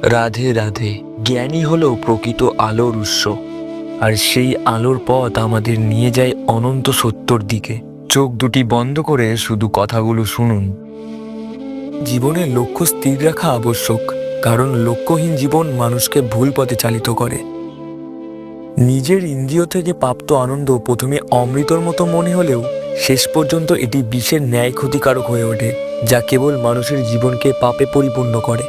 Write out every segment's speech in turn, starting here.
রাধে রাধে। জ্ঞানই হলো প্রকৃত আলোর উৎস, আর সেই আলোর পথ আমাদের নিয়ে যায় অনন্ত সত্যর দিকে। চোখ দুটি বন্ধ করে শুধু কথাগুলো শুনুন। জীবনের লক্ষ্য স্থির রাখা আবশ্যক, কারণ লক্ষ্যহীন জীবন মানুষকে ভুল পথে চালিত করে। নিজের ইন্দ্রিয় থেকে প্রাপ্ত আনন্দ প্রথমে অমৃতর মতো মনে হলেও শেষ পর্যন্ত এটি বিষের ন্যায় ক্ষতিকারক হয়ে ওঠে, যা কেবল মানুষের জীবনকে পাপে পরিপূর্ণ করে।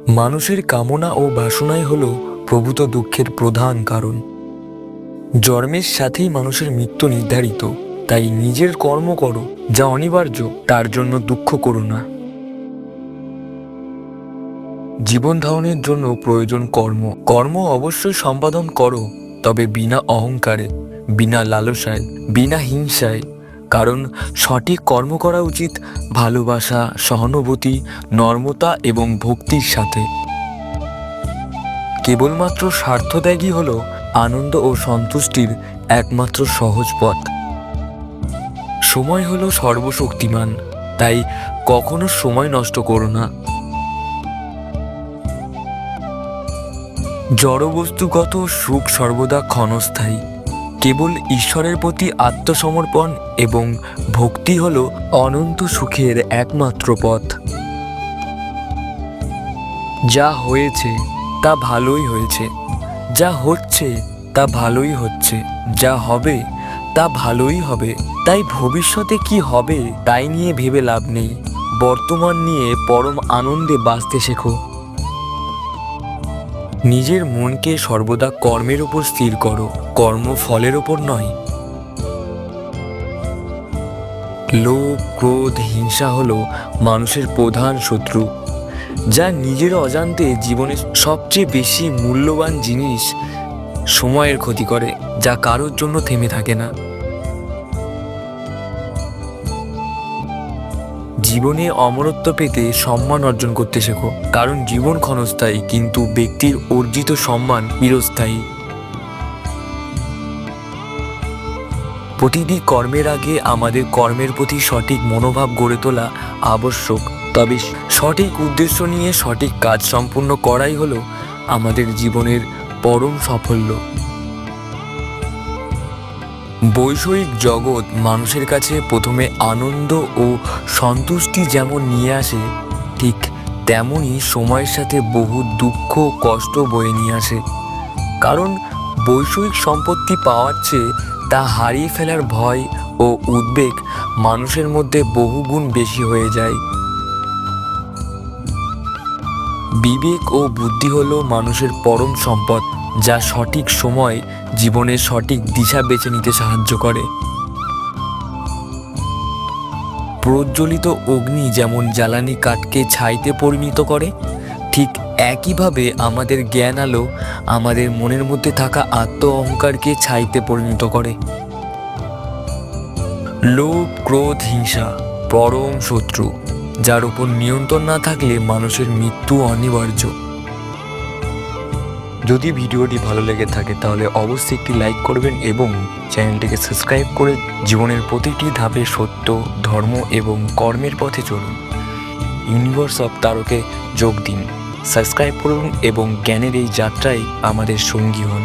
মানুষের কামনা ও বাসনাই হল প্রভূত দুঃখের প্রধান কারণ। জন্মের সাথেই মানুষের মৃত্যু নির্ধারিত, তাই নিজের কর্ম করো, যা অনিবার্য, তার জন্য দুঃখ করো না। জীবন ধারণের জন্য প্রয়োজন কর্ম। কর্ম অবশ্যই সম্পাদন করো, তবে বিনা অহংকারে, বিনা লালসায়, বিনা হিংসায়। কারণ সঠিক কর্ম করা উচিত ভালোবাসা, সহানুভূতি, নর্মতা এবং ভক্তির সাথে। কেবলমাত্র স্বার্থত্যাগই হল আনন্দ ও সন্তুষ্টির একমাত্র সহজ পথ। সময় হলো সর্বশক্তিমান, তাই কখনো সময় নষ্ট করো না। জড়বস্তুগত সুখ সর্বদা ক্ষণস্থায়ী। কেবল ঈশ্বরের প্রতি আত্মসমর্পণ এবং ভক্তি হল অনন্ত সুখের একমাত্র পথ। যা হয়েছে তা ভালোই হয়েছে, যা হচ্ছে তা ভালোই হচ্ছে, যা হবে তা ভালোই হবে। তাই ভবিষ্যতে কি হবে তাই নিয়ে ভেবে লাভ নেই। বর্তমান নিয়ে পরম আনন্দে বাঁচতে শেখো। নিজের মনকে সর্বদা কর্মের উপর স্থির করো, কর্মফলের উপর নয়। লোভ, ক্রোধ, হিংসা হলো মানুষের প্রধান শত্রু, যা নিজের অজান্তে জীবনের সবচেয়ে বেশি মূল্যবান জিনিস সময়ের ক্ষতি করে, যা কারোর জন্য থেমে থাকে না। জীবনে অমরত্ব পেতে সম্মান অর্জন করতে শেখো, কারণ জীবন ক্ষণস্থায়ী, কিন্তু ব্যক্তির অর্জিত সম্মান চিরস্থায়ী। প্রতিটি কর্মের আগে আমাদের কর্মের প্রতি সঠিক মনোভাব গড়ে তোলা আবশ্যক। তবে সঠিক উদ্দেশ্য নিয়ে সঠিক কাজ সম্পূর্ণ করাই হলো আমাদের জীবনের পরম সাফল্য। বৈষয়িক জগৎ মানুষের কাছে প্রথমে আনন্দ ও সন্তুষ্টি যেমন নিয়ে আসে, ঠিক তেমনই সময়ের সাথে বহু দুঃখ কষ্ট বয়ে নিয়ে আসে। কারণ বৈষয়িক সম্পত্তি পাওয়ার চেয়ে তা হারিয়ে ফেলার ভয় ও উদ্বেগ মানুষের মধ্যে বহুগুণ বেশি হয়ে যায়। বিবেক ও বুদ্ধি হলো মানুষের পরম সম্পদ, যা সঠিক সময় জীবনের সঠিক দিশা বেছে নিতে সাহায্য করে। প্রজ্বলিত অগ্নি যেমন জ্বালানি কাঠকে ছাইতে পরিণত করে, ঠিক একইভাবে আমাদের জ্ঞান আলো আমাদের মনের মধ্যে থাকা আত্ম অহংকারকে ছাইতে পরিণত করে। লোভ, ক্রোধ, হিংসা পরম শত্রু, যার উপর নিয়ন্ত্রণ না থাকলে মানুষের মৃত্যু অনিবার্য। যদি ভিডিওটি ভালো লেগে থাকে তাহলে অবশ্যই একটি লাইক করবেন এবং চ্যানেলটিকে সাবস্ক্রাইব করে জীবনের প্রতিটি ধাপে সত্য, ধর্ম এবং কর্মের পথে চলুন। ইউনিভার্স অফ তারকে যোগ দিন, সাবস্ক্রাইব করুন এবং জ্ঞানের এই যাত্রায় আমাদের সঙ্গী হন।